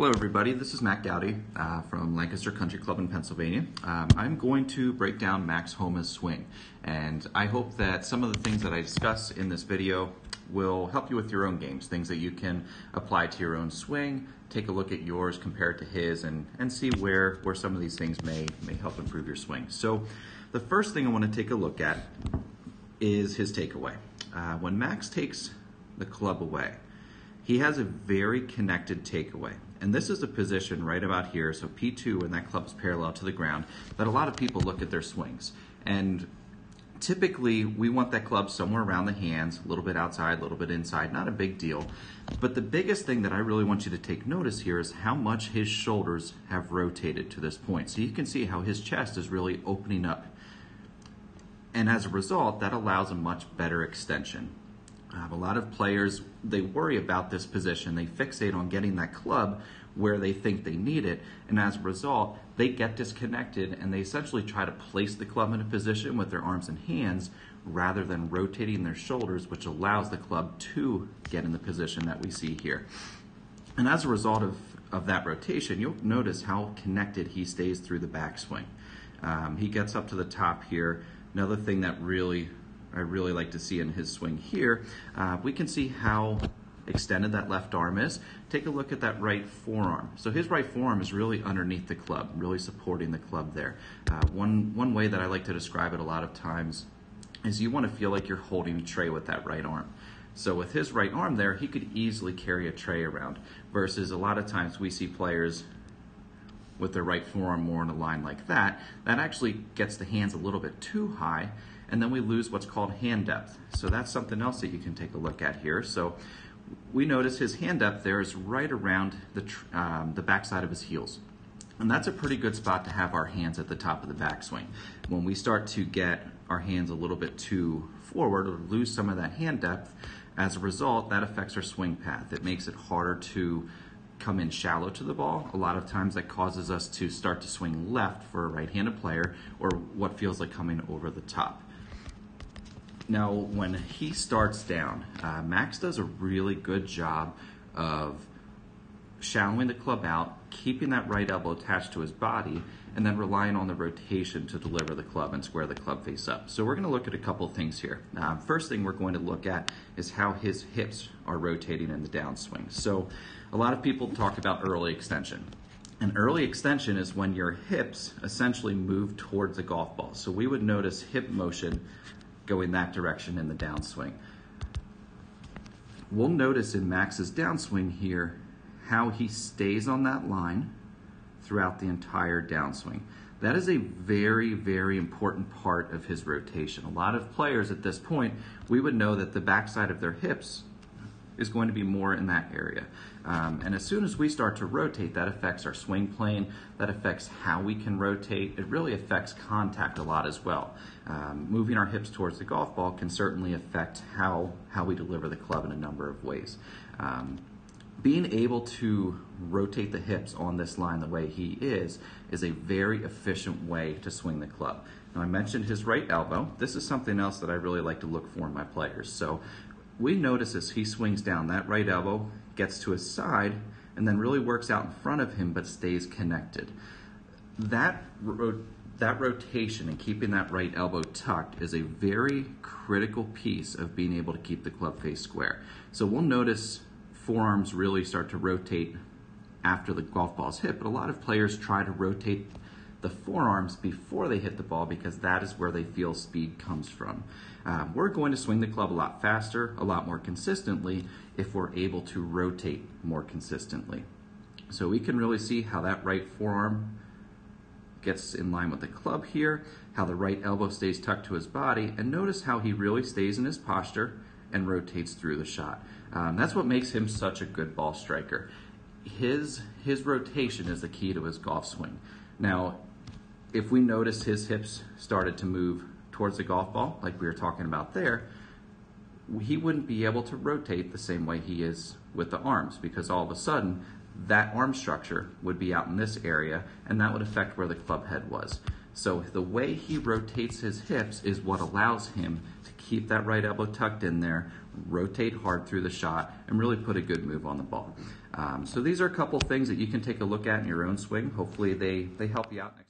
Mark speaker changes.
Speaker 1: Hello everybody, this is Matt Goudie from Lancaster Country Club in Pennsylvania. I'm going to break down Max Homa's swing, and I hope that some of the things that I discuss in this video will help you with your own games, things that you can apply to your own swing, take a look at yours, compare it to his, and see where some of these things may help improve your swing. So the first thing I want to take a look at is his takeaway. When Max takes the club away, he has a very connected takeaway. And this is a position right about here, so P2, when that club is parallel to the ground, that a lot of people look at their swings. And typically, we want that club somewhere around the hands, a little bit outside, a little bit inside, not a big deal. But the biggest thing that I really want you to take notice here is how much his shoulders have rotated to this point. So you can see how his chest is really opening up. And as a result, that allows a much better extension. A lot of players, they worry about this position. They fixate on getting that club where they think they need it, and as a result, they get disconnected and they essentially try to place the club in a position with their arms and hands rather than rotating their shoulders, which allows the club to get in the position that we see here. And as a result of that rotation, you'll notice how connected he stays through the backswing. He gets up to the top here. Another thing that I really like to see in his swing here, we can see how extended that left arm is. Take a look at that right forearm. So his right forearm is really underneath the club, really supporting the club there. One way that I like to describe it a lot of times is you want to feel like you're holding a tray with that right arm. So with his right arm there, he could easily carry a tray around, versus a lot of times we see players with their right forearm more in a line like that. That actually gets the hands a little bit too high, and then we lose what's called hand depth. So that's something else that you can take a look at here. So we notice his hand depth there is right around the backside of his heels. And that's a pretty good spot to have our hands at the top of the backswing. When we start to get our hands a little bit too forward or lose some of that hand depth, as a result, that affects our swing path. It makes it harder to come in shallow to the ball. A lot of times that causes us to start to swing left for a right-handed player, or what feels like coming over the top. Now, when he starts down, Max does a really good job of shallowing the club out, keeping that right elbow attached to his body, and then relying on the rotation to deliver the club and square the club face up. So we're going to look at a couple things here. First thing we're going to look at is how his hips are rotating in the downswing. So a lot of people talk about early extension. And early extension is when your hips essentially move towards the golf ball. So we would notice hip motion going that direction in the downswing. We'll notice in Max's downswing here how he stays on that line throughout the entire downswing. That is a very, very important part of his rotation. A lot of players at this point, we would know that the backside of their hips is going to be more in that area. And as soon as we start to rotate, that affects our swing plane, that affects how we can rotate. It really affects contact a lot as well. Moving our hips towards the golf ball can certainly affect how we deliver the club in a number of ways. Being able to rotate the hips on this line the way he is a very efficient way to swing the club. Now, I mentioned his right elbow. This is something else that I really like to look for in my players. So we notice as he swings down, that right elbow gets to his side and then really works out in front of him but stays connected. That rotation and keeping that right elbow tucked is a very critical piece of being able to keep the club face square. So we'll notice forearms really start to rotate after the golf ball's hit, but a lot of players try to rotate the forearms before they hit the ball because that is where they feel speed comes from. We're going to swing the club a lot faster, a lot more consistently if we're able to rotate more consistently. So we can really see how that right forearm gets in line with the club here, how the right elbow stays tucked to his body, and notice how he really stays in his posture and rotates through the shot. That's what makes him such a good ball striker. His rotation is the key to his golf swing. Now, if we notice his hips started to move towards the golf ball, like we were talking about there, he wouldn't be able to rotate the same way he is with the arms, because all of a sudden that arm structure would be out in this area and that would affect where the club head was. So the way he rotates his hips is what allows him to keep that right elbow tucked in there, rotate hard through the shot, and really put a good move on the ball. So these are a couple things that you can take a look at in your own swing. Hopefully they help you out next.